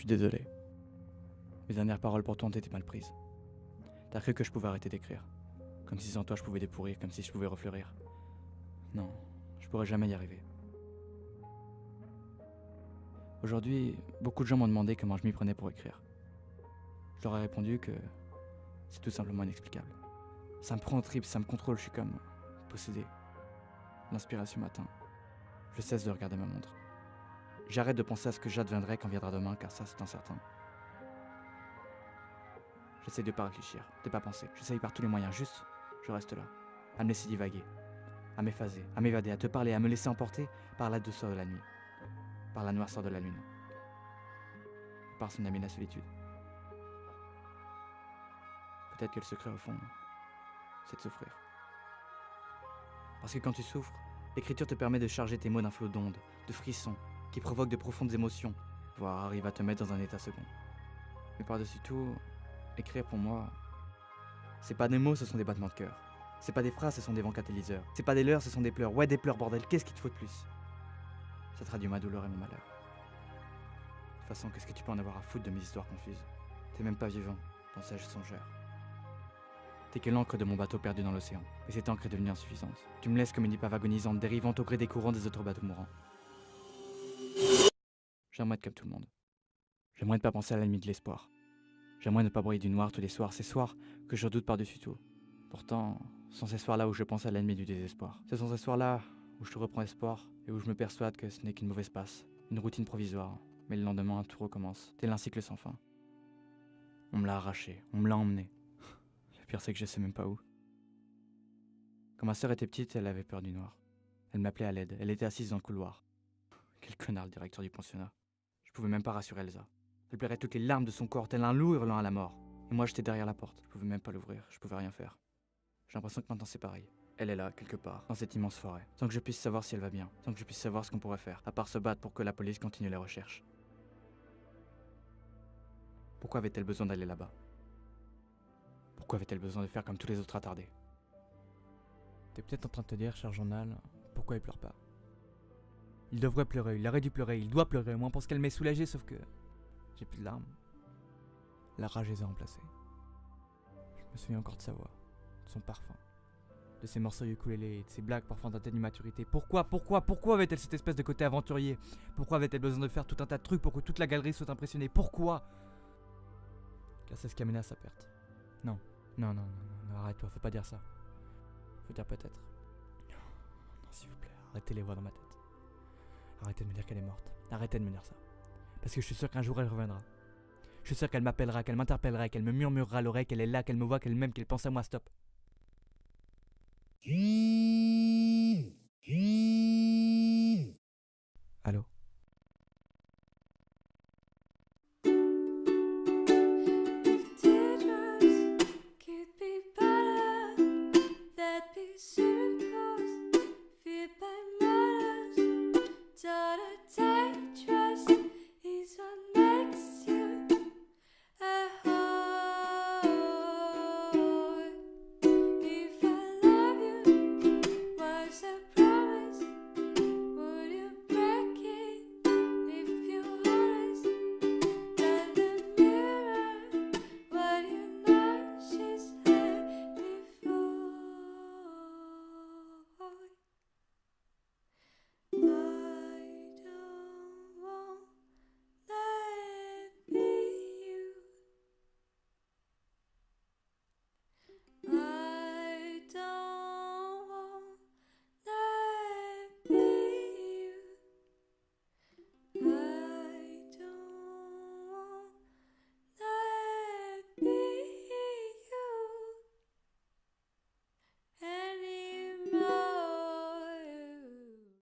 suis désolé. Mes dernières paroles pour toi ont été mal prises. T'as cru que je pouvais arrêter d'écrire. Comme si sans toi je pouvais dépourir, comme si je pouvais refleurir. Non, je pourrais jamais y arriver. Aujourd'hui, beaucoup de gens m'ont demandé comment je m'y prenais pour écrire. Je leur ai répondu que c'est tout simplement inexplicable. Ça me prend au trip, ça me contrôle, je suis comme possédé. L'inspiration m'atteint. Je cesse de regarder ma montre. J'arrête de penser à ce que j'adviendrai quand viendra demain, car ça c'est incertain. J'essaye de pas réfléchir, de pas penser. J'essaye par tous les moyens, juste, je reste là, à me laisser divaguer, à m'effacer, à m'évader, à te parler, à me laisser emporter par la douceur de la nuit, par la noirceur de la lune, par son ami la solitude. Peut-être que le secret au fond, c'est de souffrir. Parce que quand tu souffres, l'écriture te permet de charger tes mots d'un flot d'ondes, de frissons, qui provoquent de profondes émotions, voire arrive à te mettre dans un état second. Mais par-dessus tout, écrire pour moi, c'est pas des mots, ce sont des battements de cœur. C'est pas des phrases, ce sont des vents catalyseurs. C'est pas des leurres, ce sont des pleurs. Ouais, des pleurs, bordel, qu'est-ce qu'il te faut de plus? Ça traduit ma douleur et mon malheur. De toute façon, qu'est-ce que tu peux en avoir à foutre de mes histoires confuses? T'es même pas vivant, pensais-je songeur. T'es que l'encre de mon bateau perdu dans l'océan. Et cette encre est devenue insuffisante. Tu me laisses comme une épave agonisante, dérivant au gré des courants des autres bateaux mourants. J'aimerais être comme tout le monde. J'aimerais ne pas penser à la limite de l'espoir. J'aimerais ne pas briller du noir tous les soirs que je redoute par-dessus tout. Pourtant, ce sont ces soirs-là où je pense à l'ennemi du désespoir. Ce sont ces soirs-là où je te reprends espoir et où je me persuade que ce n'est qu'une mauvaise passe, une routine provisoire. Mais le lendemain, tout recommence, tel un cycle sans fin. On me l'a arraché, on me l'a emmené. Le pire, c'est que je sais même pas où. Quand ma sœur était petite, elle avait peur du noir. Elle m'appelait à l'aide, elle était assise dans le couloir. Quel connard, le directeur du pensionnat. Je pouvais même pas rassurer Elsa. Elle pleurait toutes les larmes de son corps, tel un loup hurlant à la mort. Et moi, j'étais derrière la porte. Je pouvais même pas l'ouvrir, je pouvais rien faire. J'ai l'impression que maintenant c'est pareil. Elle est là, quelque part, dans cette immense forêt. Sans que je puisse savoir si elle va bien, sans que je puisse savoir ce qu'on pourrait faire, à part se battre pour que la police continue les recherches. Pourquoi avait-elle besoin d'aller là-bas? Pourquoi avait-elle besoin de faire comme tous les autres attardés? T'es peut-être en train de te dire, cher journal, pourquoi il pleure pas? Il devrait pleurer, il aurait dû pleurer, il doit pleurer, au moins pour ce qu'elle m'est soulagée, sauf que j'ai plus de larmes. La rage les a remplacées. Je me souviens encore de sa voix, de son parfum, de ses morceaux ukulélé et de ses blagues parfois d'un telle immaturité. Pourquoi avait-elle cette espèce de côté aventurier? Pourquoi avait-elle besoin de faire tout un tas de trucs pour que toute la galerie soit impressionnée? Pourquoi? Car c'est ce qui a mené à sa perte. Non, arrête-toi, faut pas dire ça. Faut dire peut-être. Non, s'il vous plaît, arrêtez les voix dans ma tête. Arrêtez de me dire qu'elle est morte. Arrêtez de me dire ça. Parce que je suis sûr qu'un jour elle reviendra. Je suis sûr qu'elle m'appellera, qu'elle m'interpellera, qu'elle me murmurera à l'oreille, qu'elle est là, qu'elle me voit, qu'elle m'aime, qu'elle pense à moi, stop. Allô?